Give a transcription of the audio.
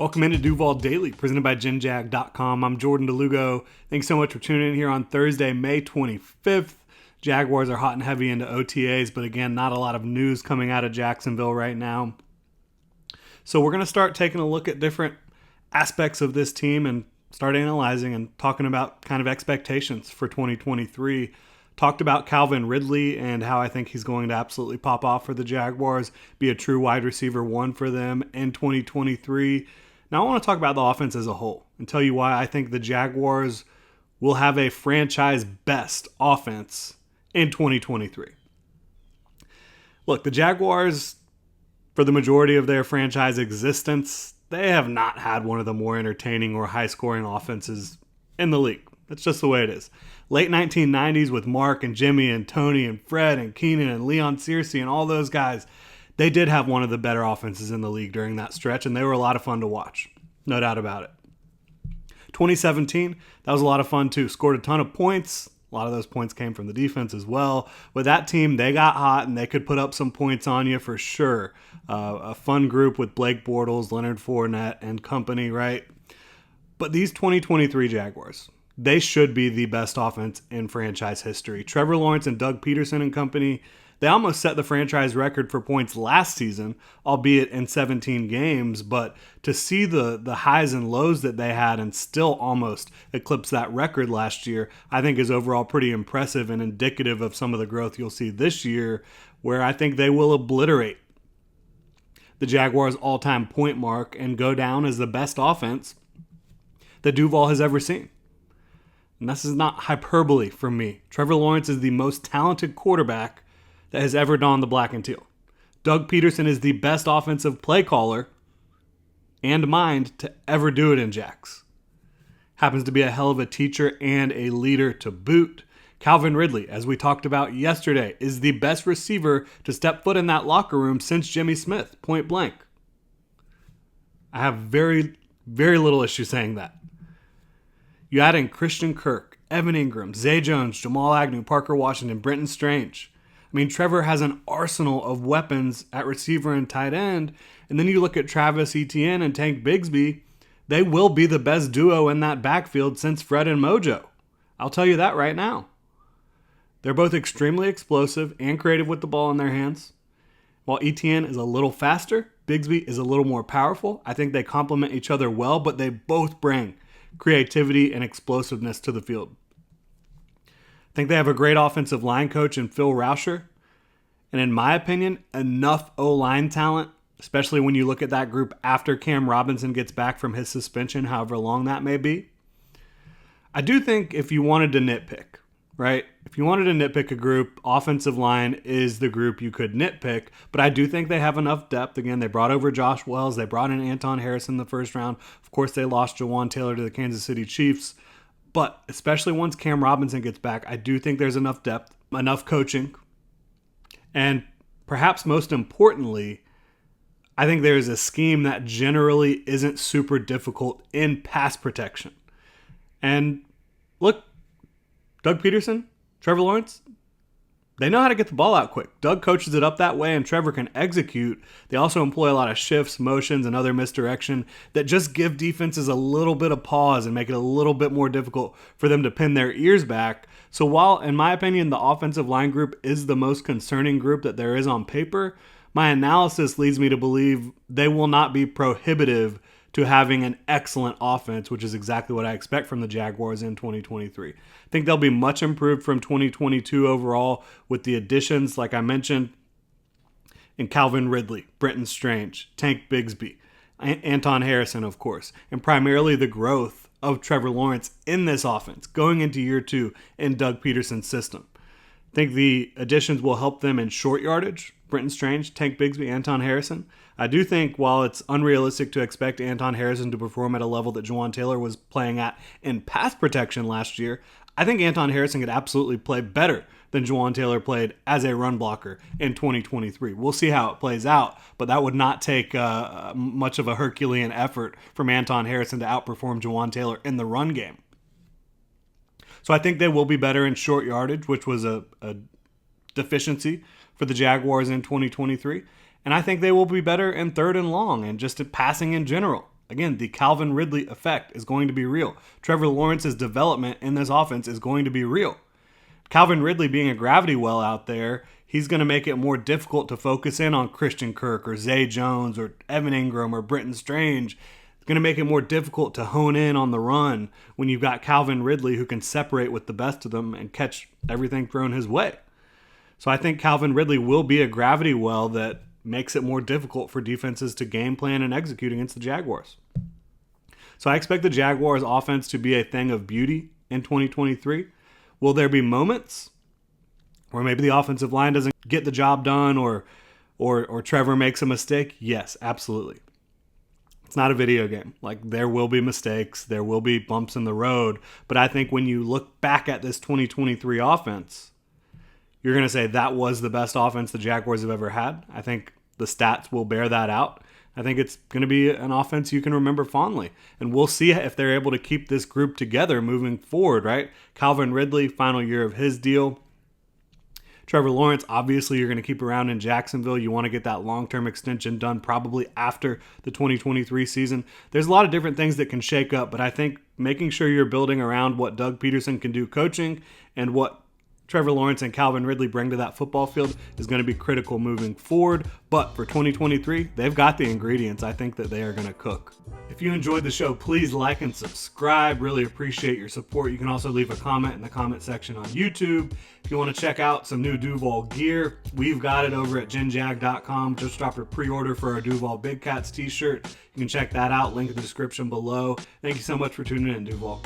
Welcome into Duval Daily, presented by GenJag.com. I'm Jordan Lugo. Thanks so much for tuning in here on Thursday, May 25th. Jaguars are hot and heavy into OTAs, but again, not a lot of news coming out of Jacksonville right now. So we're going to start taking a look at different aspects of this team and start analyzing and talking about kind of expectations for 2023. Talked about Calvin Ridley and how I think he's going to absolutely pop off for the Jaguars, be a true wide receiver one for them in 2023. Now I want to talk about the offense as a whole and tell you why I think the Jaguars will have a franchise best offense in 2023. Look, the Jaguars, for the majority of their franchise existence, they have not had one of the more entertaining or high-scoring offenses in the league. That's just the way it is. Late 1990s with Mark and Jimmy and Tony and Fred and Keenan and Leon Searcy and all those guys, they did have one of the better offenses in the league during that stretch, and they were a lot of fun to watch. No doubt about it. 2017, that was a lot of fun too. Scored a ton of points. A lot of those points came from the defense as well. But that team, they got hot and they could put up some points on you for sure. A fun group with Blake Bortles, Leonard Fournette, and company, right? But these 2023 Jaguars, they should be the best offense in franchise history. Trevor Lawrence and Doug Peterson and company, they almost set the franchise record for points last season, albeit in 17 games. But to see the highs and lows that they had and still almost eclipse that record last year, I think is overall pretty impressive and indicative of some of the growth you'll see this year, where I think they will obliterate the Jaguars' all-time point mark and go down as the best offense that Duval has ever seen. And this is not hyperbole from me. Trevor Lawrence is the most talented quarterback that has ever donned the black and teal. Doug Peterson is the best offensive play caller and mind to ever do it in Jax. Happens to be a hell of a teacher and a leader to boot. Calvin Ridley, as we talked about yesterday, is the best receiver to step foot in that locker room since Jimmy Smith, point blank. I have very, very little issue saying that. You add in Christian Kirk, Evan Ingram, Zay Jones, Jamal Agnew, Parker Washington, Brenton Strange. I mean, Trevor has an arsenal of weapons at receiver and tight end. And then you look at Travis Etienne and Tank Bigsby. They will be the best duo in that backfield since Fred and Mojo. I'll tell you that right now. They're both extremely explosive and creative with the ball in their hands. While Etienne is a little faster, Bigsby is a little more powerful. I think they complement each other well, but they both bring creativity and explosiveness to the field. I think they have a great offensive line coach in Phil Rauscher. And in my opinion, enough O-line talent, especially when you look at that group after Cam Robinson gets back from his suspension, however long that may be. I do think if you wanted to nitpick, right? If you wanted to nitpick a group, offensive line is the group you could nitpick. But I do think they have enough depth. Again, they brought over Josh Wells. They brought in Anton Harrison in the first round. Of course, they lost Jawan Taylor to the Kansas City Chiefs. But especially once Cam Robinson gets back, I do think there's enough depth, enough coaching, and perhaps most importantly, I think there's a scheme that generally isn't super difficult in pass protection. And look, Doug Peterson, Trevor Lawrence, they know how to get the ball out quick. Doug coaches it up that way, and Trevor can execute. They also employ a lot of shifts, motions, and other misdirection that just give defenses a little bit of pause and make it a little bit more difficult for them to pin their ears back. So while, in my opinion, the offensive line group is the most concerning group that there is on paper, my analysis leads me to believe they will not be prohibitive to having an excellent offense, which is exactly what I expect from the Jaguars in 2023. I think they'll be much improved from 2022 overall with the additions, like I mentioned, in Calvin Ridley, Brenton Strange, Tank Bigsby, Anton Harrison, of course, and primarily the growth of Trevor Lawrence in this offense going into year two in Doug Peterson's system. I think the additions will help them in short yardage. Brenton Strange, Tank Bigsby, Anton Harrison. I do think while it's unrealistic to expect Anton Harrison to perform at a level that Jawan Taylor was playing at in pass protection last year, I think Anton Harrison could absolutely play better than Jawan Taylor played as a run blocker in 2023. We'll see how it plays out, but that would not take much of a Herculean effort from Anton Harrison to outperform Jawan Taylor in the run game. So I think they will be better in short yardage, which was a deficiency for the Jaguars in 2023. And I think they will be better in third and long and just at passing in general. Again, the Calvin Ridley effect is going to be real. Trevor Lawrence's development in this offense is going to be real. Calvin Ridley being a gravity well out there, he's going to make it more difficult to focus in on Christian Kirk or Zay Jones or Evan Ingram or Brenton Strange. It's going to make it more difficult to hone in on the run when you've got Calvin Ridley who can separate with the best of them and catch everything thrown his way. So I think Calvin Ridley will be a gravity well that makes it more difficult for defenses to game plan and execute against the Jaguars. So I expect the Jaguars offense to be a thing of beauty in 2023. Will there be moments where maybe the offensive line doesn't get the job done or Trevor makes a mistake? Yes, absolutely. It's not a video game. Like, there will be mistakes, there will be bumps in the road, but I think when you look back at this 2023 offense, you're going to say that was the best offense the Jaguars have ever had. I think the stats will bear that out. I think it's going to be an offense you can remember fondly. And we'll see if they're able to keep this group together moving forward, right? Calvin Ridley, final year of his deal. Trevor Lawrence, obviously you're going to keep around in Jacksonville. You want to get that long-term extension done probably after the 2023 season. There's a lot of different things that can shake up, but I think making sure you're building around what Doug Peterson can do coaching and what Trevor Lawrence and Calvin Ridley bring to that football field is going to be critical moving forward. But for 2023, they've got the ingredients. I think that they are going to cook. If you enjoyed the show, please like and subscribe. Really appreciate your support. You can also leave a comment in the comment section on YouTube. If you want to check out some new Duval gear, we've got it over at genjag.com. Just dropped a pre-order for our Duval Big Cats t-shirt. You can check that out. Link in the description below. Thank you so much for tuning in, Duval.